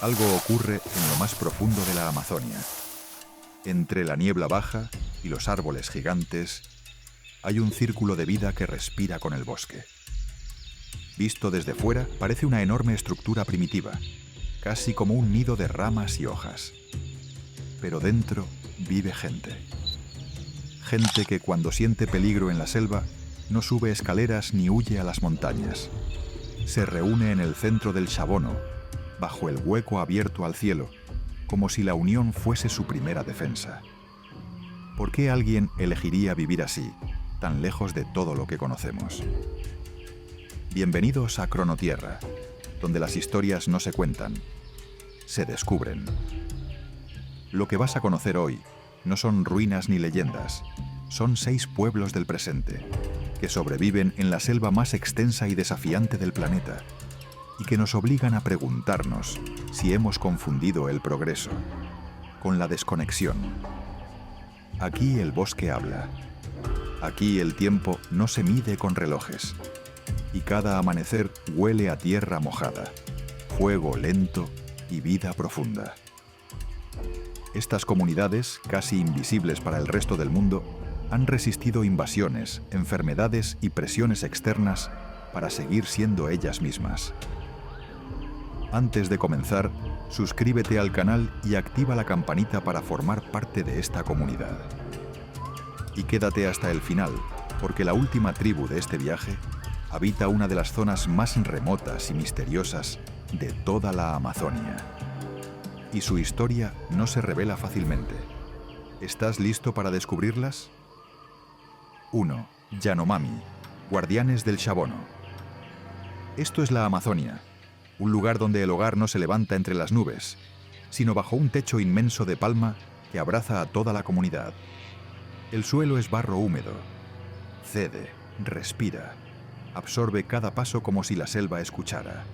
Algo ocurre en lo más profundo de la Amazonia. Entre la niebla baja y los árboles gigantes, hay un círculo de vida que respira con el bosque. Visto desde fuera, parece una enorme estructura primitiva, casi como un nido de ramas y hojas. Pero dentro vive gente. Gente que cuando siente peligro en la selva, no sube escaleras ni huye a las montañas. Se reúne en el centro del Shabono, bajo el hueco abierto al cielo, como si la unión fuese su primera defensa. ¿Por qué alguien elegiría vivir así, tan lejos de todo lo que conocemos? Bienvenidos a Cronotierra, donde las historias no se cuentan, se descubren. Lo que vas a conocer hoy no son ruinas ni leyendas, son 6 pueblos del presente, que sobreviven en la selva más extensa y desafiante del planeta, y que nos obligan a preguntarnos si hemos confundido el progreso con la desconexión. Aquí el bosque habla. Aquí el tiempo no se mide con relojes. Y cada amanecer huele a tierra mojada, fuego lento y vida profunda. Estas comunidades, casi invisibles para el resto del mundo, han resistido invasiones, enfermedades y presiones externas para seguir siendo ellas mismas. Antes de comenzar, suscríbete al canal y activa la campanita para formar parte de esta comunidad. Y quédate hasta el final, porque la última tribu de este viaje habita una de las zonas más remotas y misteriosas de toda la Amazonia. Y su historia no se revela fácilmente. ¿Estás listo para descubrirlas? 1. Yanomami, guardianes del Shabono. Esto es la Amazonia, un lugar donde el hogar no se levanta entre las nubes, sino bajo un techo inmenso de palma que abraza a toda la comunidad. El suelo es barro húmedo. Cede, respira, absorbe cada paso como si la selva escuchara.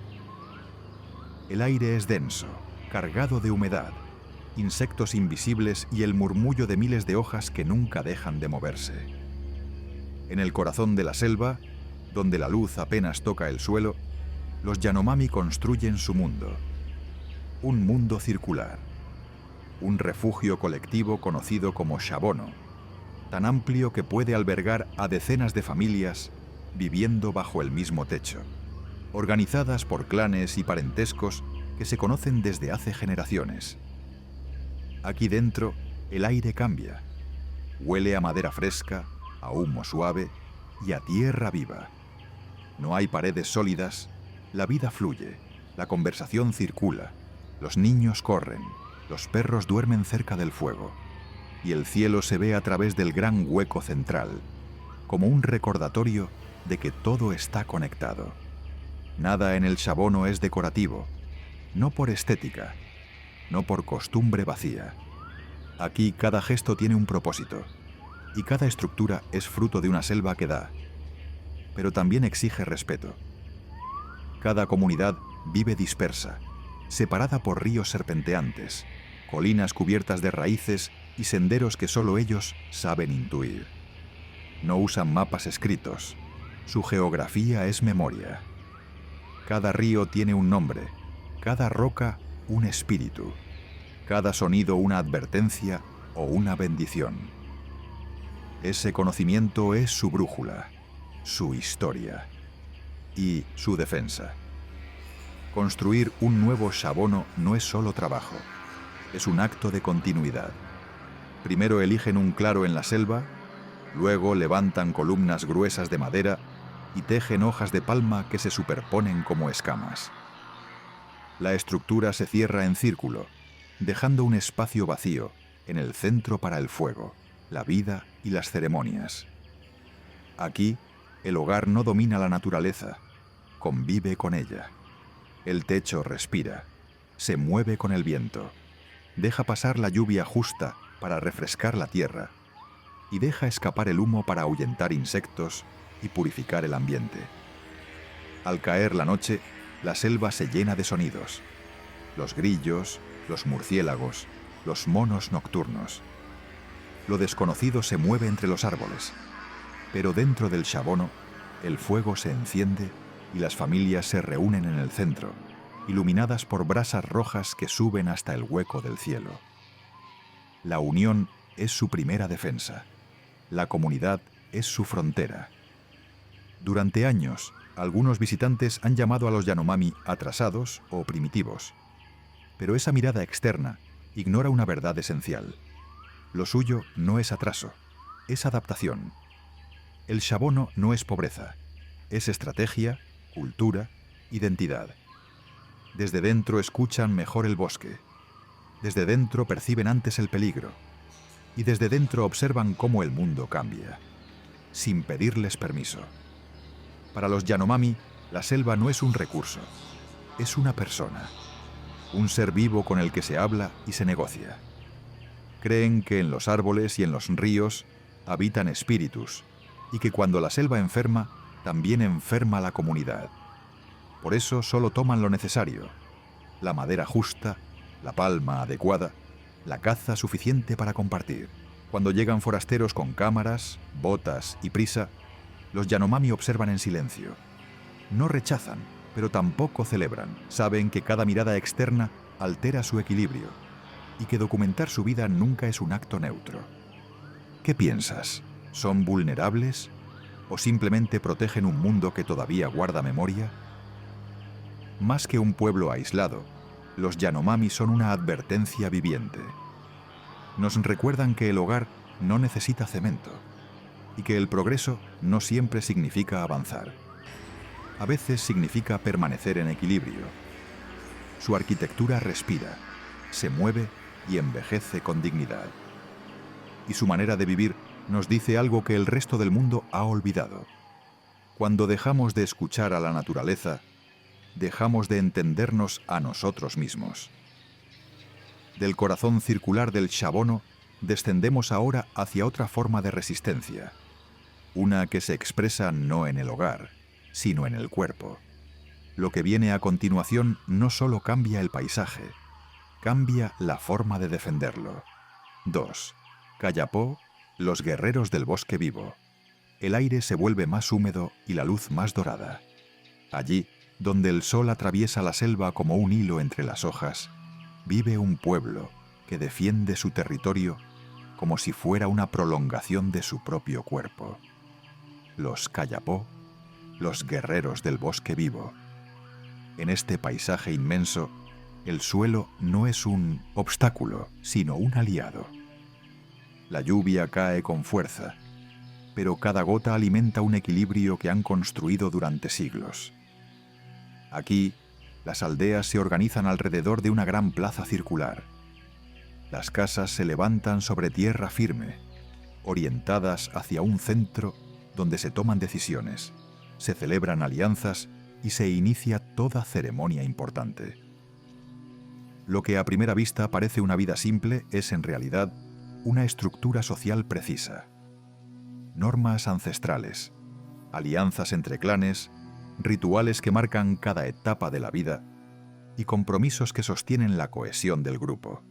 El aire es denso, cargado de humedad, insectos invisibles y el murmullo de miles de hojas que nunca dejan de moverse. En el corazón de la selva, donde la luz apenas toca el suelo, los Yanomami construyen su mundo. Un mundo circular. Un refugio colectivo conocido como Shabono, tan amplio que puede albergar a decenas de familias viviendo bajo el mismo techo, organizadas por clanes y parentescos que se conocen desde hace generaciones. Aquí dentro, el aire cambia. Huele a madera fresca, a humo suave y a tierra viva. No hay paredes sólidas. La vida fluye, la conversación circula, los niños corren, los perros duermen cerca del fuego, y el cielo se ve a través del gran hueco central, como un recordatorio de que todo está conectado. Nada en el Shabono es decorativo, no por estética, no por costumbre vacía. Aquí cada gesto tiene un propósito, y cada estructura es fruto de una selva que da, pero también exige respeto. Cada comunidad vive dispersa, separada por ríos serpenteantes, colinas cubiertas de raíces y senderos que solo ellos saben intuir. No usan mapas escritos, su geografía es memoria. Cada río tiene un nombre, cada roca un espíritu, cada sonido una advertencia o una bendición. Ese conocimiento es su brújula, su historia y su defensa. Construir un nuevo Shabono no es solo trabajo, es un acto de continuidad. Primero eligen un claro en la selva, luego levantan columnas gruesas de madera y tejen hojas de palma que se superponen como escamas. La estructura se cierra en círculo, dejando un espacio vacío en el centro para el fuego, la vida y las ceremonias. Aquí, el hogar no domina la naturaleza, convive con ella. El techo respira, se mueve con el viento, deja pasar la lluvia justa para refrescar la tierra y deja escapar el humo para ahuyentar insectos y purificar el ambiente. Al caer la noche, la selva se llena de sonidos. Los grillos, los murciélagos, los monos nocturnos. Lo desconocido se mueve entre los árboles, pero dentro del Shabono, el fuego se enciende y las familias se reúnen en el centro, iluminadas por brasas rojas que suben hasta el hueco del cielo. La unión es su primera defensa. La comunidad es su frontera. Durante años, algunos visitantes han llamado a los Yanomami atrasados o primitivos. Pero esa mirada externa ignora una verdad esencial. Lo suyo no es atraso, es adaptación. El Shabono no es pobreza, es estrategia, cultura, identidad. Desde dentro escuchan mejor el bosque. Desde dentro perciben antes el peligro. Y desde dentro observan cómo el mundo cambia, sin pedirles permiso. Para los Yanomami, la selva no es un recurso, es una persona, un ser vivo con el que se habla y se negocia. Creen que en los árboles y en los ríos habitan espíritus y que cuando la selva enferma, también enferma la comunidad. Por eso solo toman lo necesario: la madera justa, la palma adecuada, la caza suficiente para compartir. Cuando llegan forasteros con cámaras, botas y prisa, los Yanomami observan en silencio. No rechazan, pero tampoco celebran. Saben que cada mirada externa altera su equilibrio y que documentar su vida nunca es un acto neutro. ¿Qué piensas? ¿Son vulnerables? ¿O simplemente protegen un mundo que todavía guarda memoria? Más que un pueblo aislado, los Yanomami son una advertencia viviente. Nos recuerdan que el hogar no necesita cemento y que el progreso no siempre significa avanzar. A veces significa permanecer en equilibrio. Su arquitectura respira, se mueve y envejece con dignidad. Y su manera de vivir nos dice algo que el resto del mundo ha olvidado. Cuando dejamos de escuchar a la naturaleza, dejamos de entendernos a nosotros mismos. Del corazón circular del Shabono descendemos ahora hacia otra forma de resistencia, una que se expresa no en el hogar, sino en el cuerpo. Lo que viene a continuación no solo cambia el paisaje, cambia la forma de defenderlo. 2. Kayapó, los guerreros del bosque vivo. El aire se vuelve más húmedo y la luz más dorada. Allí, donde el sol atraviesa la selva como un hilo entre las hojas, vive un pueblo que defiende su territorio como si fuera una prolongación de su propio cuerpo. Los Kayapó, los guerreros del bosque vivo. En este paisaje inmenso, el suelo no es un obstáculo, sino un aliado. La lluvia cae con fuerza, pero cada gota alimenta un equilibrio que han construido durante siglos. Aquí, las aldeas se organizan alrededor de una gran plaza circular. Las casas se levantan sobre tierra firme, orientadas hacia un centro donde se toman decisiones, se celebran alianzas y se inicia toda ceremonia importante. Lo que a primera vista parece una vida simple es en realidad una estructura social precisa. Normas ancestrales, alianzas entre clanes, rituales que marcan cada etapa de la vida y compromisos que sostienen la cohesión del grupo.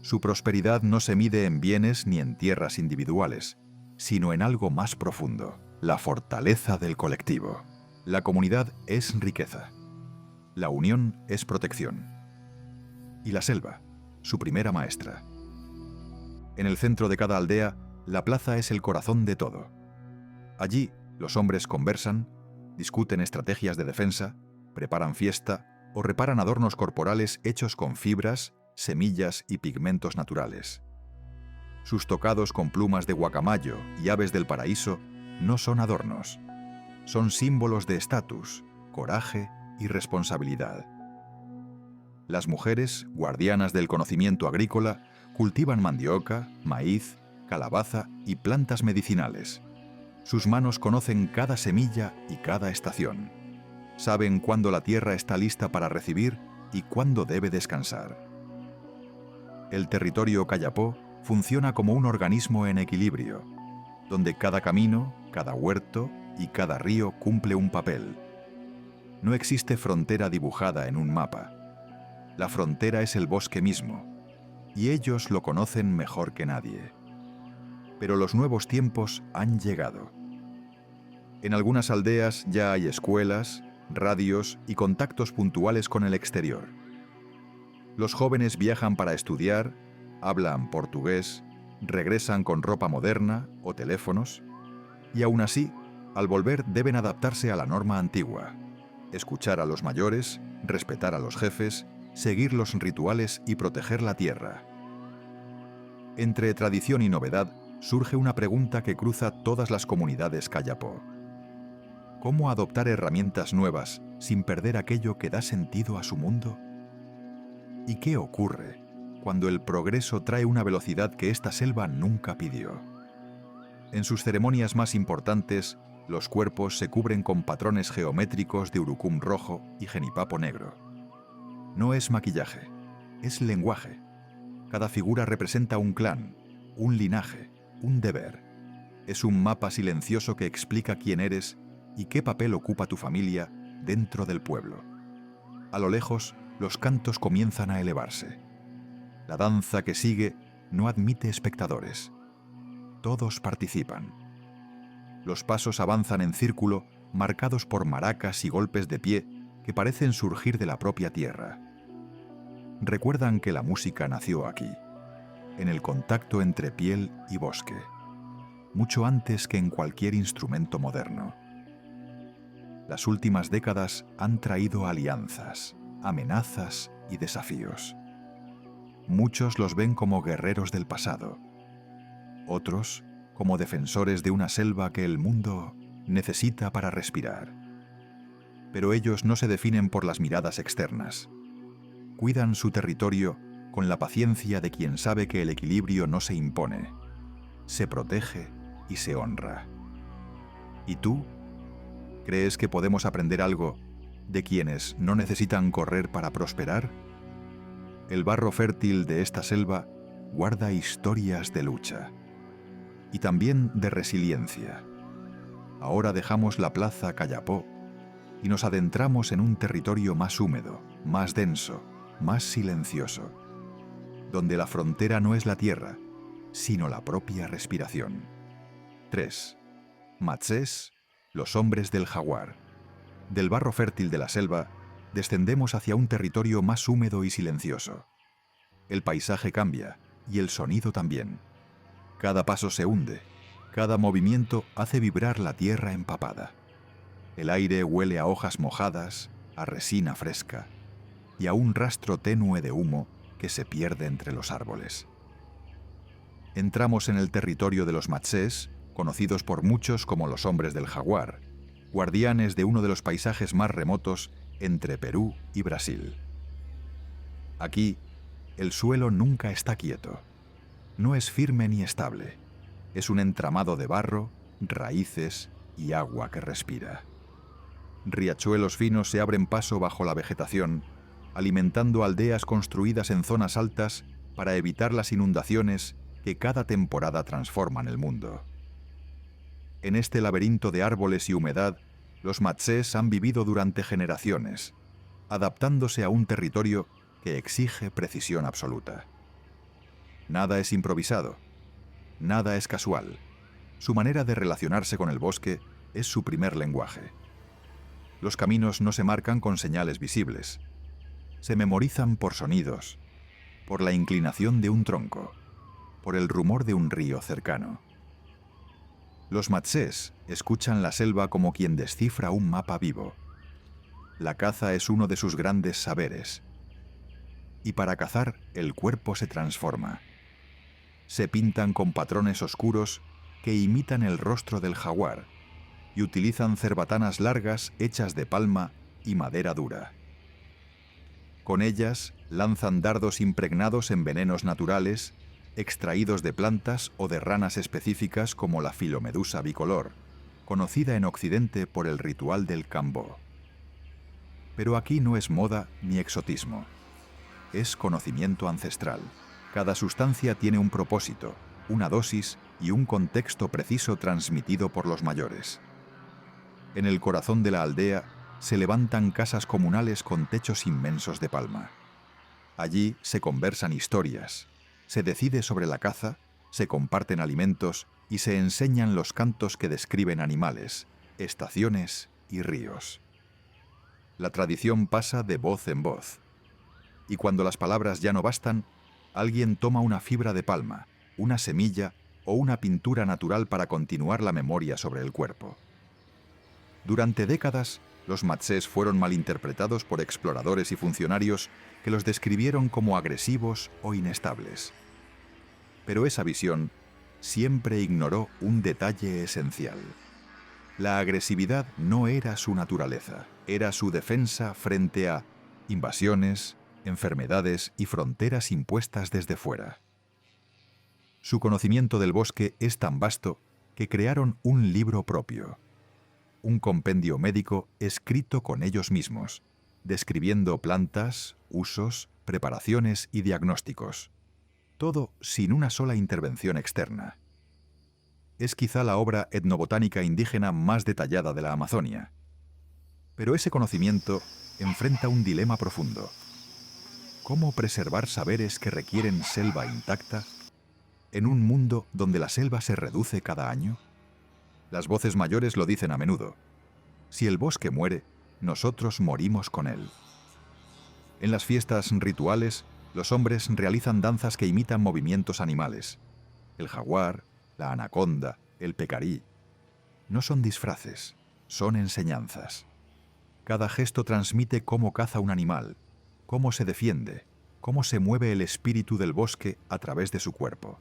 Su prosperidad no se mide en bienes ni en tierras individuales, sino en algo más profundo: la fortaleza del colectivo. La comunidad es riqueza. La unión es protección. Y la selva, su primera maestra. En el centro de cada aldea, la plaza es el corazón de todo. Allí, los hombres conversan, discuten estrategias de defensa, preparan fiesta o reparan adornos corporales hechos con fibras, semillas y pigmentos naturales. Sus tocados con plumas de guacamayo y aves del paraíso no son adornos, son símbolos de estatus, coraje y responsabilidad. Las mujeres, guardianas del conocimiento agrícola, cultivan mandioca, maíz, calabaza y plantas medicinales. Sus manos conocen cada semilla y cada estación. Saben cuándo la tierra está lista para recibir y cuándo debe descansar. El territorio Kayapó funciona como un organismo en equilibrio, donde cada camino, cada huerto y cada río cumple un papel. No existe frontera dibujada en un mapa. La frontera es el bosque mismo, y ellos lo conocen mejor que nadie. Pero los nuevos tiempos han llegado. En algunas aldeas ya hay escuelas, radios y contactos puntuales con el exterior. Los jóvenes viajan para estudiar, hablan portugués, regresan con ropa moderna o teléfonos, y aún así, al volver deben adaptarse a la norma antigua, escuchar a los mayores, respetar a los jefes, seguir los rituales y proteger la tierra. Entre tradición y novedad surge una pregunta que cruza todas las comunidades Kayapó. ¿Cómo adoptar herramientas nuevas sin perder aquello que da sentido a su mundo? ¿Y qué ocurre cuando el progreso trae una velocidad que esta selva nunca pidió? En sus ceremonias más importantes, los cuerpos se cubren con patrones geométricos de urucum rojo y genipapo negro. No es maquillaje, es lenguaje. Cada figura representa un clan, un linaje, un deber. Es un mapa silencioso que explica quién eres y qué papel ocupa tu familia dentro del pueblo. A lo lejos, los cantos comienzan a elevarse. La danza que sigue no admite espectadores. Todos participan. Los pasos avanzan en círculo, marcados por maracas y golpes de pie que parecen surgir de la propia tierra. Recuerdan que la música nació aquí, en el contacto entre piel y bosque, mucho antes que en cualquier instrumento moderno. Las últimas décadas han traído alianzas, amenazas y desafíos. Muchos los ven como guerreros del pasado, otros como defensores de una selva que el mundo necesita para respirar. Pero ellos no se definen por las miradas externas. Cuidan su territorio con la paciencia de quien sabe que el equilibrio no se impone, se protege y se honra. ¿Y tú? ¿Crees que podemos aprender algo de quienes no necesitan correr para prosperar? El barro fértil de esta selva guarda historias de lucha y también de resiliencia. Ahora dejamos la plaza Kayapó y nos adentramos en un territorio más húmedo, más denso, más silencioso, donde la frontera no es la tierra, sino la propia respiración. 3. Matsés, los hombres del jaguar. Del barro fértil de la selva, descendemos hacia un territorio más húmedo y silencioso. El paisaje cambia y el sonido también. Cada paso se hunde, cada movimiento hace vibrar la tierra empapada. El aire huele a hojas mojadas, a resina fresca y a un rastro tenue de humo que se pierde entre los árboles. Entramos en el territorio de los matsés, conocidos por muchos como los hombres del jaguar, guardianes de uno de los paisajes más remotos entre Perú y Brasil. Aquí, el suelo nunca está quieto. No es firme ni estable. Es un entramado de barro, raíces y agua que respira. Riachuelos finos se abren paso bajo la vegetación, alimentando aldeas construidas en zonas altas para evitar las inundaciones que cada temporada transforman el mundo. En este laberinto de árboles y humedad, los matsés han vivido durante generaciones, adaptándose a un territorio que exige precisión absoluta. Nada es improvisado, nada es casual. Su manera de relacionarse con el bosque es su primer lenguaje. Los caminos no se marcan con señales visibles. Se memorizan por sonidos, por la inclinación de un tronco, por el rumor de un río cercano. Los matsés escuchan la selva como quien descifra un mapa vivo. La caza es uno de sus grandes saberes. Y para cazar, el cuerpo se transforma. Se pintan con patrones oscuros que imitan el rostro del jaguar y utilizan cerbatanas largas hechas de palma y madera dura. Con ellas lanzan dardos impregnados en venenos naturales, extraídos de plantas o de ranas específicas como la filomedusa bicolor, conocida en Occidente por el ritual del cambó. Pero aquí no es moda ni exotismo. Es conocimiento ancestral. Cada sustancia tiene un propósito, una dosis y un contexto preciso transmitido por los mayores. En el corazón de la aldea se levantan casas comunales con techos inmensos de palma. Allí se conversan historias, se decide sobre la caza, se comparten alimentos y se enseñan los cantos que describen animales, estaciones y ríos. La tradición pasa de voz en voz. Y cuando las palabras ya no bastan, alguien toma una fibra de palma, una semilla o una pintura natural para continuar la memoria sobre el cuerpo. Durante décadas, los matsés fueron malinterpretados por exploradores y funcionarios que los describieron como agresivos o inestables. Pero esa visión siempre ignoró un detalle esencial. La agresividad no era su naturaleza, era su defensa frente a invasiones, enfermedades y fronteras impuestas desde fuera. Su conocimiento del bosque es tan vasto que crearon un libro propio, un compendio médico escrito con ellos mismos, describiendo plantas, usos, preparaciones y diagnósticos. Todo sin una sola intervención externa. Es quizá la obra etnobotánica indígena más detallada de la Amazonia. Pero ese conocimiento enfrenta un dilema profundo. ¿Cómo preservar saberes que requieren selva intacta en un mundo donde la selva se reduce cada año? Las voces mayores lo dicen a menudo. Si el bosque muere, nosotros morimos con él. En las fiestas rituales, los hombres realizan danzas que imitan movimientos animales. El jaguar, la anaconda, el pecarí. No son disfraces, son enseñanzas. Cada gesto transmite cómo caza un animal, cómo se defiende, cómo se mueve el espíritu del bosque a través de su cuerpo.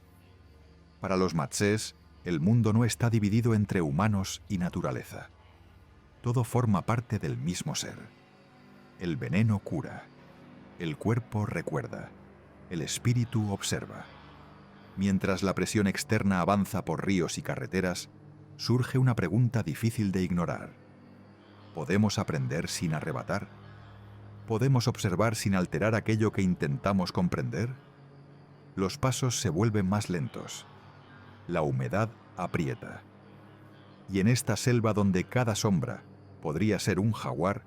Para los matsés, el mundo no está dividido entre humanos y naturaleza. Todo forma parte del mismo ser. El veneno cura. El cuerpo recuerda. El espíritu observa. Mientras la presión externa avanza por ríos y carreteras, surge una pregunta difícil de ignorar. ¿Podemos aprender sin arrebatar? ¿Podemos observar sin alterar aquello que intentamos comprender? Los pasos se vuelven más lentos. La humedad aprieta. Y en esta selva donde cada sombra podría ser un jaguar,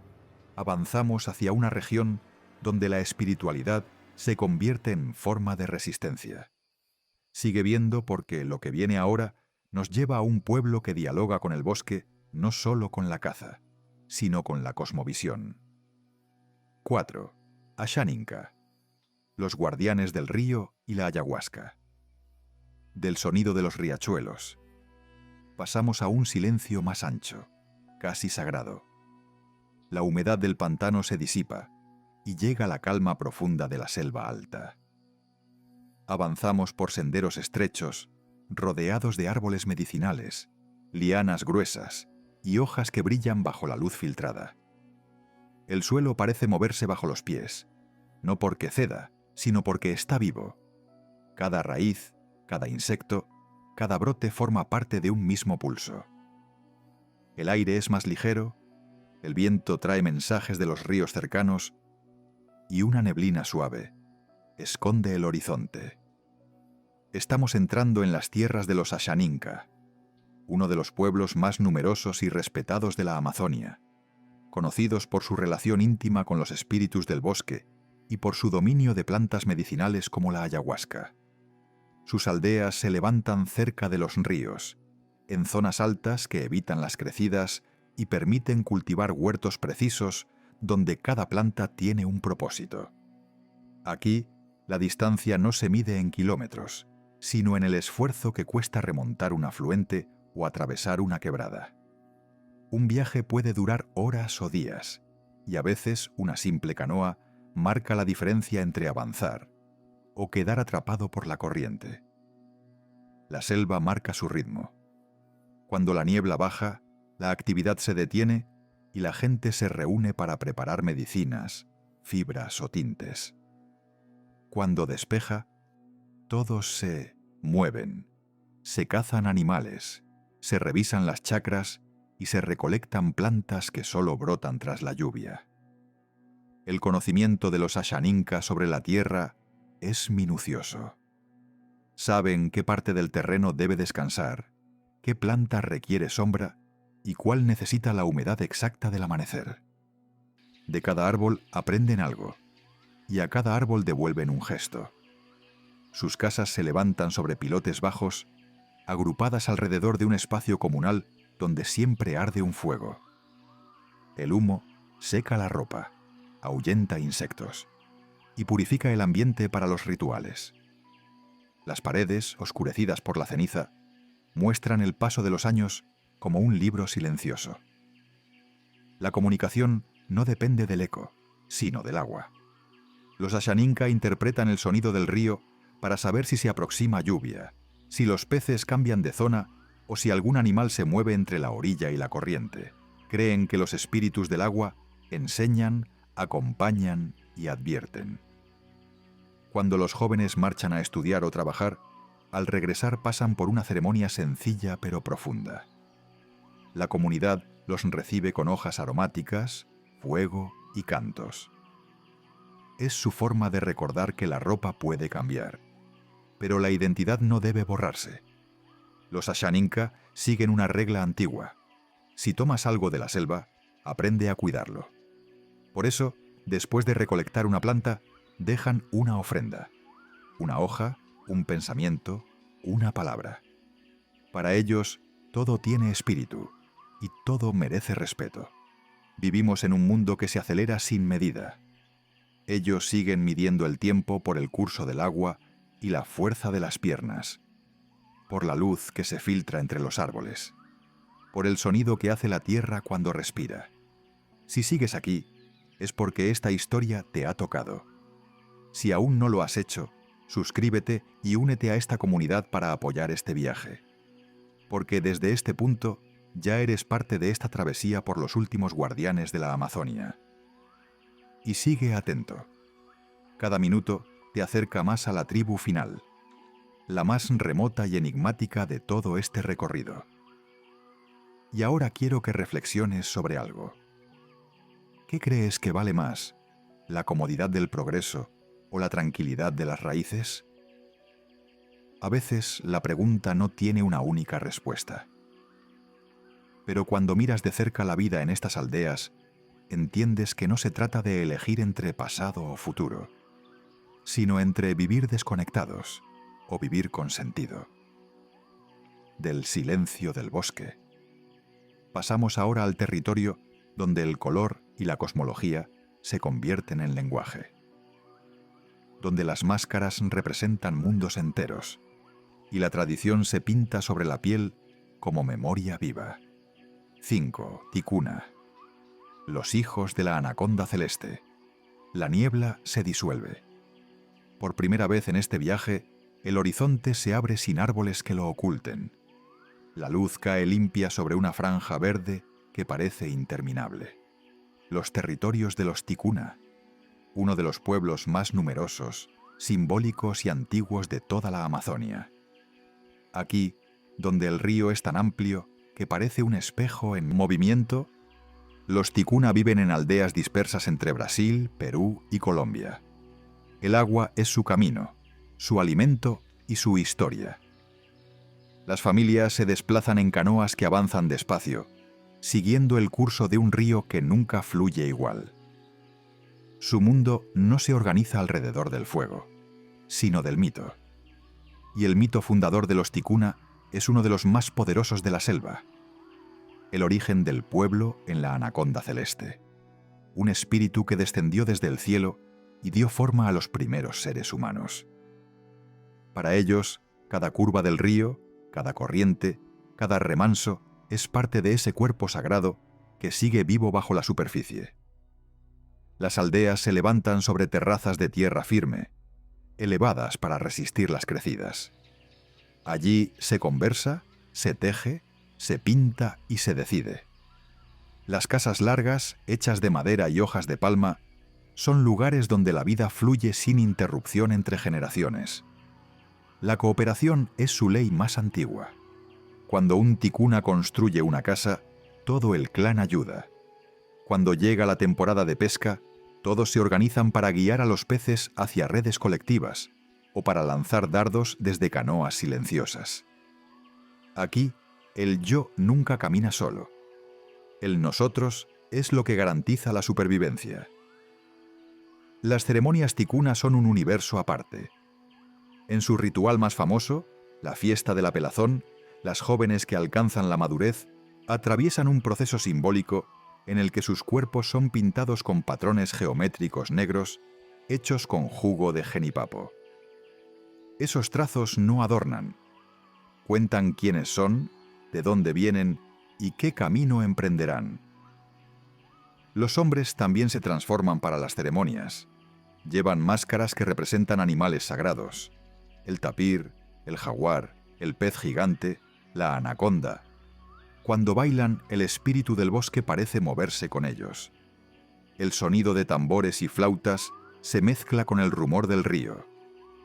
avanzamos hacia una región donde la espiritualidad se convierte en forma de resistencia. Sigue viendo porque lo que viene ahora nos lleva a un pueblo que dialoga con el bosque no solo con la caza, sino con la cosmovisión. 4. Ashaninka. Los guardianes del río y la ayahuasca. Del sonido de los riachuelos, pasamos a un silencio más ancho, casi sagrado. La humedad del pantano se disipa y llega la calma profunda de la selva alta. Avanzamos por senderos estrechos, rodeados de árboles medicinales, lianas gruesas y hojas que brillan bajo la luz filtrada. El suelo parece moverse bajo los pies, no porque ceda, sino porque está vivo. Cada raíz, cada insecto, cada brote forma parte de un mismo pulso. El aire es más ligero, el viento trae mensajes de los ríos cercanos y una neblina suave esconde el horizonte. Estamos entrando en las tierras de los Ashaninka, uno de los pueblos más numerosos y respetados de la Amazonia, conocidos por su relación íntima con los espíritus del bosque y por su dominio de plantas medicinales como la ayahuasca. Sus aldeas se levantan cerca de los ríos, en zonas altas que evitan las crecidas y permiten cultivar huertos precisos donde cada planta tiene un propósito. Aquí, la distancia no se mide en kilómetros, sino en el esfuerzo que cuesta remontar un afluente o atravesar una quebrada. Un viaje puede durar horas o días, y a veces una simple canoa marca la diferencia entre avanzar o quedar atrapado por la corriente. La selva marca su ritmo. Cuando la niebla baja, la actividad se detiene y la gente se reúne para preparar medicinas, fibras o tintes. Cuando despeja, todos se mueven, se cazan animales, se revisan las chacras y se recolectan plantas que solo brotan tras la lluvia. El conocimiento de los Ashaninka sobre la tierra es minucioso. Saben qué parte del terreno debe descansar, qué planta requiere sombra y cuál necesita la humedad exacta del amanecer. De cada árbol aprenden algo, y a cada árbol devuelven un gesto. Sus casas se levantan sobre pilotes bajos, agrupadas alrededor de un espacio comunal donde siempre arde un fuego. El humo seca la ropa, ahuyenta insectos y purifica el ambiente para los rituales. Las paredes, oscurecidas por la ceniza, muestran el paso de los años como un libro silencioso. La comunicación no depende del eco, sino del agua. Los Ashaninka interpretan el sonido del río para saber si se aproxima lluvia, si los peces cambian de zona o si algún animal se mueve entre la orilla y la corriente. Creen que los espíritus del agua enseñan, acompañan y advierten. Cuando los jóvenes marchan a estudiar o trabajar, al regresar pasan por una ceremonia sencilla pero profunda. La comunidad los recibe con hojas aromáticas, fuego y cantos. Es su forma de recordar que la ropa puede cambiar, pero la identidad no debe borrarse. Los Ashaninka siguen una regla antigua. Si tomas algo de la selva, aprende a cuidarlo. Por eso, después de recolectar una planta, dejan una ofrenda, una hoja, un pensamiento, una palabra. Para ellos, todo tiene espíritu y todo merece respeto. Vivimos en un mundo que se acelera sin medida. Ellos siguen midiendo el tiempo por el curso del agua y la fuerza de las piernas, por la luz que se filtra entre los árboles, por el sonido que hace la tierra cuando respira. Si sigues aquí, es porque esta historia te ha tocado. Si aún no lo has hecho, suscríbete y únete a esta comunidad para apoyar este viaje. Porque desde este punto ya eres parte de esta travesía por los últimos guardianes de la Amazonia. Y sigue atento. Cada minuto te acerca más a la tribu final, la más remota y enigmática de todo este recorrido. Y ahora quiero que reflexiones sobre algo. ¿Qué crees que vale más, la comodidad del progreso o la tranquilidad de las raíces? A veces la pregunta no tiene una única respuesta. Pero cuando miras de cerca la vida en estas aldeas, entiendes que no se trata de elegir entre pasado o futuro, sino entre vivir desconectados o vivir con sentido. Del silencio del bosque, pasamos ahora al territorio donde el color y la cosmología se convierten en lenguaje, donde las máscaras representan mundos enteros y la tradición se pinta sobre la piel como memoria viva. 5. Ticuna. Los hijos de la anaconda celeste. La niebla se disuelve. Por primera vez en este viaje, el horizonte se abre sin árboles que lo oculten. La luz cae limpia sobre una franja verde que parece interminable. Los territorios de los Ticuna, uno de los pueblos más numerosos, simbólicos y antiguos de toda la Amazonia. Aquí, donde el río es tan amplio que parece un espejo en movimiento, los Ticuna viven en aldeas dispersas entre Brasil, Perú y Colombia. El agua es su camino, su alimento y su historia. Las familias se desplazan en canoas que avanzan despacio, siguiendo el curso de un río que nunca fluye igual. Su mundo no se organiza alrededor del fuego, sino del mito. Y el mito fundador de los Ticuna es uno de los más poderosos de la selva. El origen del pueblo en la anaconda celeste. Un espíritu que descendió desde el cielo y dio forma a los primeros seres humanos. Para ellos, cada curva del río, cada corriente, cada remanso es parte de ese cuerpo sagrado que sigue vivo bajo la superficie. Las aldeas se levantan sobre terrazas de tierra firme, elevadas para resistir las crecidas. Allí se conversa, se teje, se pinta y se decide. Las casas largas, hechas de madera y hojas de palma, son lugares donde la vida fluye sin interrupción entre generaciones. La cooperación es su ley más antigua. Cuando un ticuna construye una casa, todo el clan ayuda. Cuando llega la temporada de pesca, todos se organizan para guiar a los peces hacia redes colectivas o para lanzar dardos desde canoas silenciosas. Aquí, el yo nunca camina solo. El nosotros es lo que garantiza la supervivencia. Las ceremonias ticuna son un universo aparte. En su ritual más famoso, la fiesta de la pelazón, las jóvenes que alcanzan la madurez atraviesan un proceso simbólico en el que sus cuerpos son pintados con patrones geométricos negros hechos con jugo de jenipapo. Esos trazos no adornan, cuentan quiénes son, de dónde vienen y qué camino emprenderán. Los hombres también se transforman para las ceremonias. Llevan máscaras que representan animales sagrados: el tapir, el jaguar, el pez gigante, la anaconda. Cuando bailan, el espíritu del bosque parece moverse con ellos. El sonido de tambores y flautas se mezcla con el rumor del río,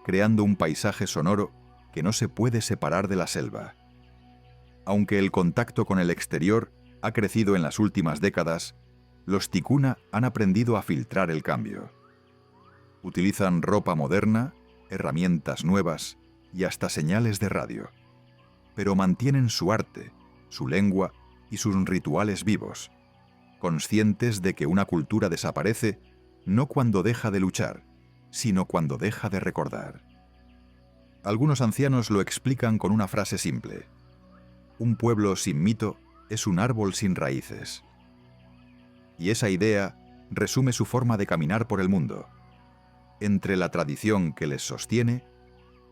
creando un paisaje sonoro que no se puede separar de la selva. Aunque el contacto con el exterior ha crecido en las últimas décadas, los ticuna han aprendido a filtrar el cambio. Utilizan ropa moderna, herramientas nuevas y hasta señales de radio, pero mantienen su arte, su lengua y sus rituales vivos, conscientes de que una cultura desaparece no cuando deja de luchar, sino cuando deja de recordar. Algunos ancianos lo explican con una frase simple: un pueblo sin mito es un árbol sin raíces. Y esa idea resume su forma de caminar por el mundo, entre la tradición que les sostiene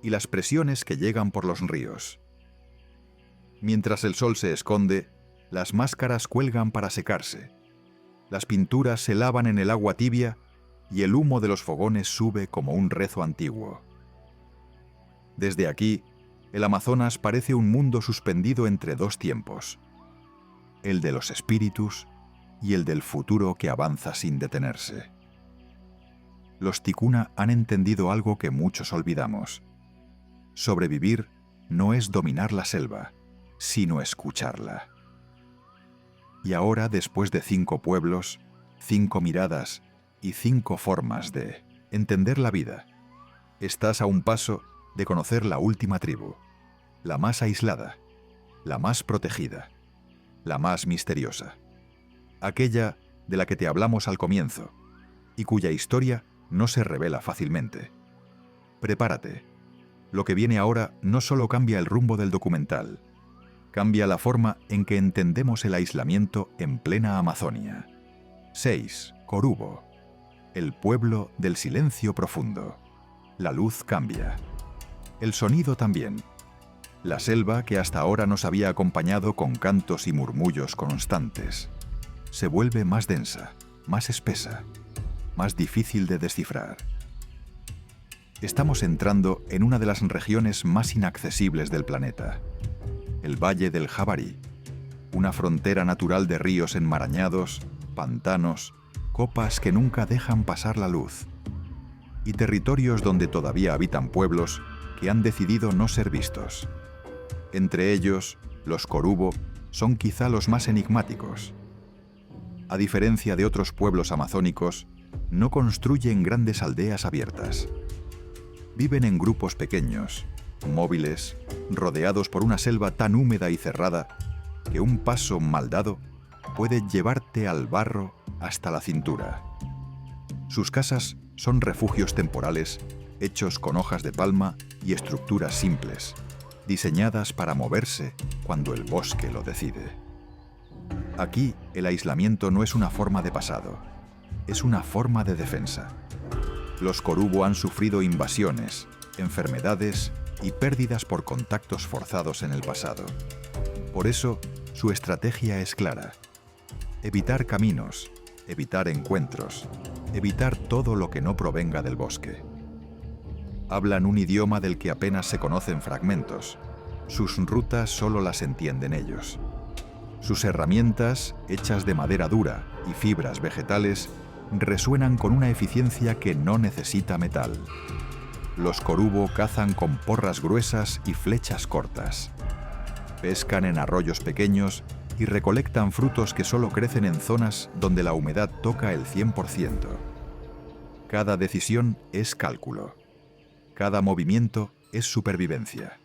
y las presiones que llegan por los ríos. Mientras el sol se esconde, las máscaras cuelgan para secarse, las pinturas se lavan en el agua tibia y el humo de los fogones sube como un rezo antiguo. Desde aquí, el Amazonas parece un mundo suspendido entre dos tiempos: el de los espíritus y el del futuro que avanza sin detenerse. Los ticuna han entendido algo que muchos olvidamos: sobrevivir no es dominar la selva, sino escucharla. Y ahora, después de 5 pueblos, 5 miradas y 5 formas de entender la vida, estás a un paso de conocer la última tribu, la más aislada, la más protegida, la más misteriosa, aquella de la que te hablamos al comienzo y cuya historia no se revela fácilmente. Prepárate. Lo que viene ahora no solo cambia el rumbo del documental, cambia la forma en que entendemos el aislamiento en plena Amazonia. 6. Corubo. El pueblo del silencio profundo. La luz cambia. El sonido también. La selva, que hasta ahora nos había acompañado con cantos y murmullos constantes, se vuelve más densa, más espesa, más difícil de descifrar. Estamos entrando en una de las regiones más inaccesibles del planeta, el Valle del Javari, una frontera natural de ríos enmarañados, pantanos, copas que nunca dejan pasar la luz, y territorios donde todavía habitan pueblos que han decidido no ser vistos. Entre ellos, los Corubo son quizá los más enigmáticos. A diferencia de otros pueblos amazónicos, no construyen grandes aldeas abiertas. Viven en grupos pequeños, móviles, rodeados por una selva tan húmeda y cerrada que un paso mal dado puede llevarte al barro hasta la cintura. Sus casas son refugios temporales hechos con hojas de palma y estructuras simples, diseñadas para moverse cuando el bosque lo decide. Aquí, el aislamiento no es una forma de pasado, es una forma de defensa. Los Corubo han sufrido invasiones, enfermedades y pérdidas por contactos forzados en el pasado. Por eso, su estrategia es clara: evitar caminos, evitar encuentros, evitar todo lo que no provenga del bosque. Hablan un idioma del que apenas se conocen fragmentos. Sus rutas solo las entienden ellos. Sus herramientas, hechas de madera dura y fibras vegetales, resuenan con una eficiencia que no necesita metal. Los Corubo cazan con porras gruesas y flechas cortas. Pescan en arroyos pequeños y recolectan frutos que solo crecen en zonas donde la humedad toca el 100%. Cada decisión es cálculo. Cada movimiento es supervivencia.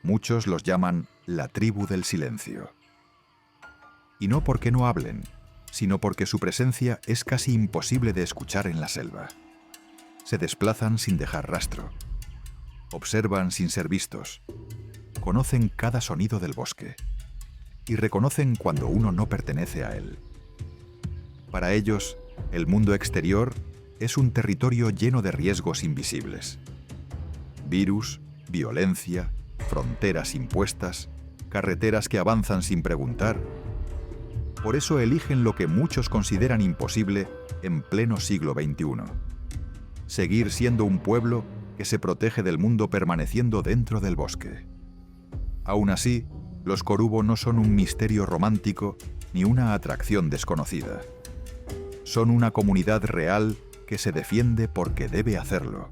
Muchos los llaman la tribu del silencio. Y no porque no hablen, sino porque su presencia es casi imposible de escuchar en la selva. Se desplazan sin dejar rastro. Observan sin ser vistos. Conocen cada sonido del bosque. Y reconocen cuando uno no pertenece a él. Para ellos, el mundo exterior es un territorio lleno de riesgos invisibles. Virus, violencia, fronteras impuestas, carreteras que avanzan sin preguntar. Por eso eligen lo que muchos consideran imposible en pleno siglo XXI. Seguir siendo un pueblo que se protege del mundo permaneciendo dentro del bosque. Aún así, los Korubo no son un misterio romántico ni una atracción desconocida. Son una comunidad real que se defiende porque debe hacerlo.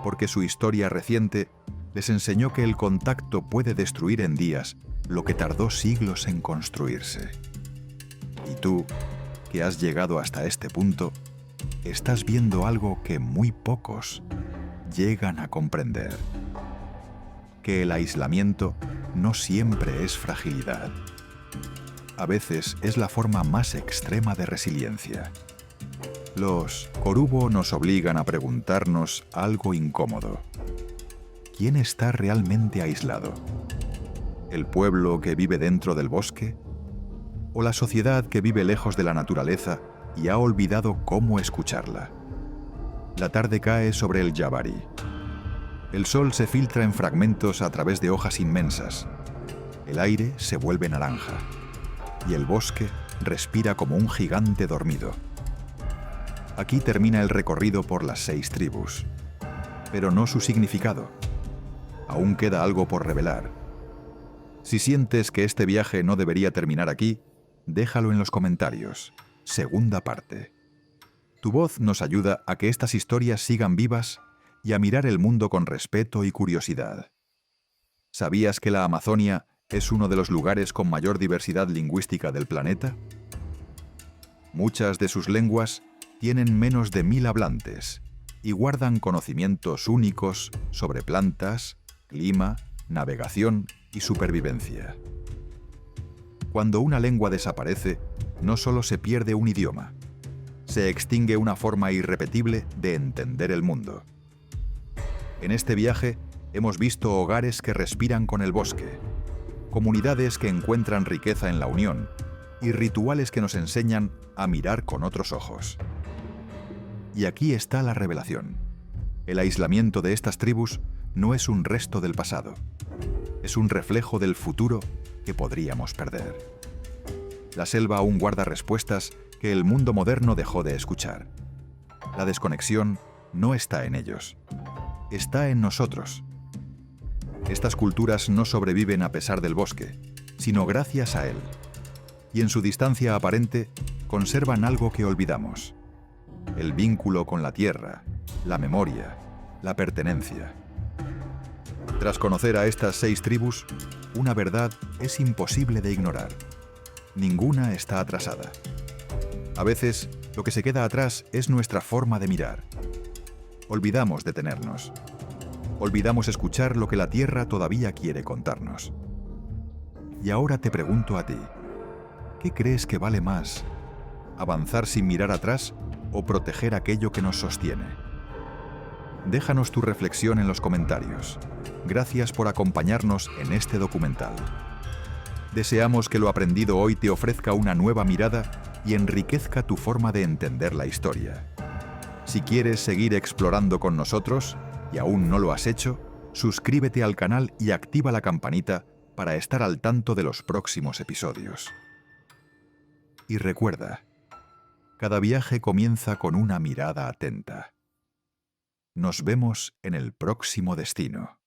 Porque su historia reciente les enseñó que el contacto puede destruir en días lo que tardó siglos en construirse. Y tú, que has llegado hasta este punto, estás viendo algo que muy pocos llegan a comprender. Que el aislamiento no siempre es fragilidad. A veces es la forma más extrema de resiliencia. Los Korubo nos obligan a preguntarnos algo incómodo. ¿Quién está realmente aislado? ¿El pueblo que vive dentro del bosque? ¿O la sociedad que vive lejos de la naturaleza y ha olvidado cómo escucharla? La tarde cae sobre el Yabari. El sol se filtra en fragmentos a través de hojas inmensas. El aire se vuelve naranja. Y el bosque respira como un gigante dormido. Aquí termina el recorrido por las 6 tribus. Pero no su significado. Aún queda algo por revelar. Si sientes que este viaje no debería terminar aquí, déjalo en los comentarios. Segunda parte. Tu voz nos ayuda a que estas historias sigan vivas y a mirar el mundo con respeto y curiosidad. ¿Sabías que la Amazonia es uno de los lugares con mayor diversidad lingüística del planeta? Muchas de sus lenguas tienen menos de 1000 hablantes y guardan conocimientos únicos sobre plantas, clima, navegación y supervivencia. Cuando una lengua desaparece, no solo se pierde un idioma, se extingue una forma irrepetible de entender el mundo. En este viaje hemos visto hogares que respiran con el bosque, comunidades que encuentran riqueza en la unión y rituales que nos enseñan a mirar con otros ojos. Y aquí está la revelación. El aislamiento de estas tribus no es un resto del pasado, es un reflejo del futuro que podríamos perder. La selva aún guarda respuestas que el mundo moderno dejó de escuchar. La desconexión no está en ellos, está en nosotros. Estas culturas no sobreviven a pesar del bosque, sino gracias a él. Y en su distancia aparente, conservan algo que olvidamos: el vínculo con la tierra, la memoria, la pertenencia. Tras conocer a estas 6 tribus, una verdad es imposible de ignorar. Ninguna está atrasada. A veces, lo que se queda atrás es nuestra forma de mirar. Olvidamos detenernos. Olvidamos escuchar lo que la tierra todavía quiere contarnos. Y ahora te pregunto a ti, ¿qué crees que vale más? ¿Avanzar sin mirar atrás o proteger aquello que nos sostiene? Déjanos tu reflexión en los comentarios. Gracias por acompañarnos en este documental. Deseamos que lo aprendido hoy te ofrezca una nueva mirada y enriquezca tu forma de entender la historia. Si quieres seguir explorando con nosotros y aún no lo has hecho, suscríbete al canal y activa la campanita para estar al tanto de los próximos episodios. Y recuerda, cada viaje comienza con una mirada atenta. Nos vemos en el próximo destino.